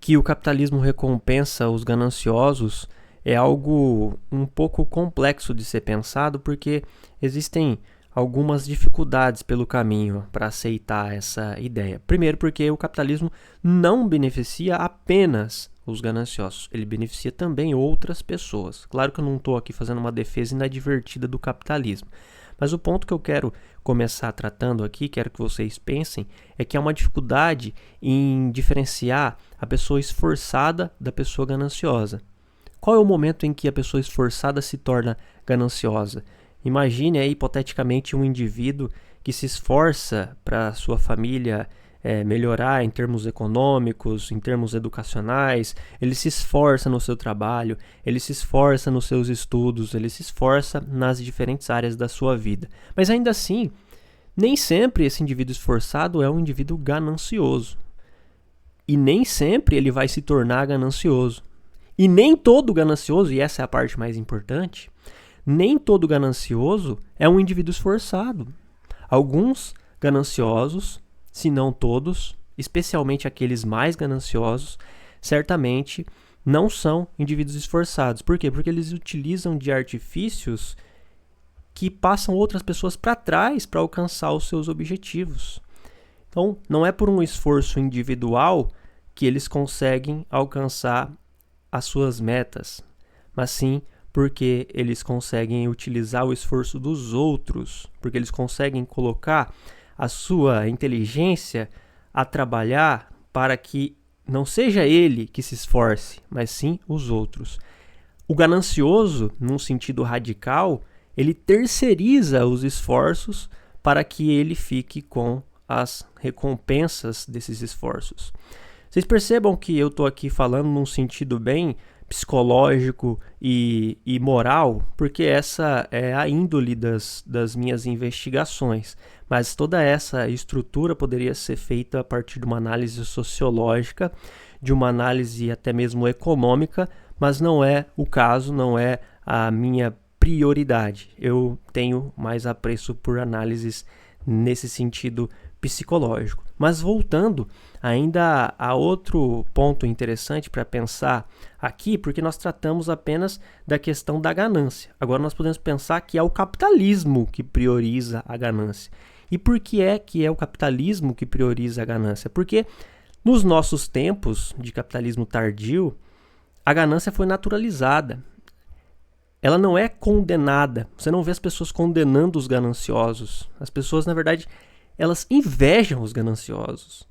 que o capitalismo recompensa os gananciosos é algo um pouco complexo de ser pensado, porque existem algumas dificuldades pelo caminho para aceitar essa ideia. Primeiro, porque o capitalismo não beneficia apenas os gananciosos, ele beneficia também outras pessoas. Claro que eu não estou aqui fazendo uma defesa inadvertida do capitalismo, mas o ponto que eu quero começar tratando aqui, quero que vocês pensem, é que há uma dificuldade em diferenciar a pessoa esforçada da pessoa gananciosa. Qual é o momento em que a pessoa esforçada se torna gananciosa? Imagine aí, hipoteticamente, um indivíduo que se esforça para a sua família melhorar em termos econômicos, em termos educacionais, ele se esforça no seu trabalho, ele se esforça nos seus estudos, ele se esforça nas diferentes áreas da sua vida. Mas ainda assim, nem sempre esse indivíduo esforçado é um indivíduo ganancioso. E nem sempre ele vai se tornar ganancioso. E nem todo ganancioso, e essa é a parte mais importante, nem todo ganancioso é um indivíduo esforçado. Alguns gananciosos, se não todos, especialmente aqueles mais gananciosos, certamente não são indivíduos esforçados. Por quê? Porque eles utilizam de artifícios que passam outras pessoas para trás para alcançar os seus objetivos. Então, não é por um esforço individual que eles conseguem alcançar as suas metas, mas sim porque eles conseguem utilizar o esforço dos outros, porque eles conseguem colocar a sua inteligência a trabalhar para que não seja ele que se esforce, mas sim os outros. O ganancioso, num sentido radical, ele terceiriza os esforços para que ele fique com as recompensas desses esforços. Vocês percebam que eu estou aqui falando num sentido bem psicológico e moral, porque essa é a índole das minhas investigações. Mas toda essa estrutura poderia ser feita a partir de uma análise sociológica, de uma análise até mesmo econômica, mas não é o caso, não é a minha prioridade. Eu tenho mais apreço por análises nesse sentido psicológico. Mas voltando, ainda há outro ponto interessante para pensar aqui, porque nós tratamos apenas da questão da ganância. Agora nós podemos pensar que é o capitalismo que prioriza a ganância. E por que é o capitalismo que prioriza a ganância? Porque nos nossos tempos de capitalismo tardio, a ganância foi naturalizada. Ela não é condenada. Você não vê as pessoas condenando os gananciosos. As pessoas, na verdade, elas invejam os gananciosos.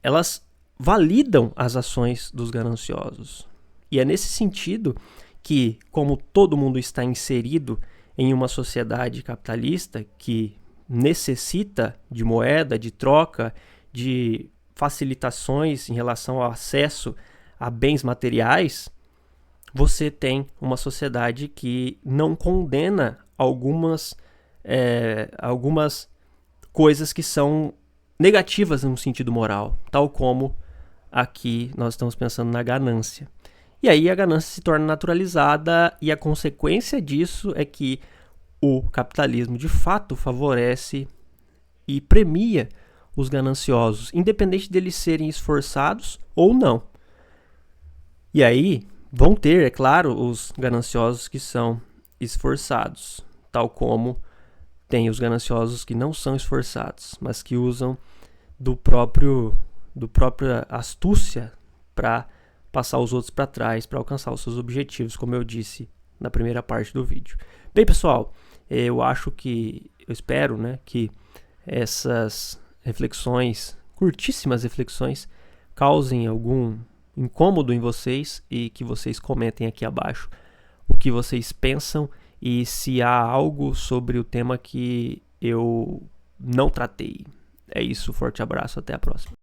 Elas validam as ações dos gananciosos. E é nesse sentido que, como todo mundo está inserido em uma sociedade capitalista que necessita de moeda, de troca, de facilitações em relação ao acesso a bens materiais, você tem uma sociedade que não condena algumas coisas que são negativas no sentido moral, tal como aqui nós estamos pensando na ganância. E aí a ganância se torna naturalizada e a consequência disso é que o capitalismo de fato favorece e premia os gananciosos, independente deles serem esforçados ou não. E aí vão ter, é claro, os gananciosos que são esforçados, tal como tem os gananciosos que não são esforçados, mas que usam do própria astúcia para passar os outros para trás, para alcançar os seus objetivos, como eu disse na primeira parte do vídeo. Bem, pessoal, eu espero, que essas reflexões, curtíssimas reflexões, causem algum incômodo em vocês e que vocês comentem aqui abaixo o que vocês pensam e se há algo sobre o tema que eu não tratei. É isso, forte abraço, até a próxima.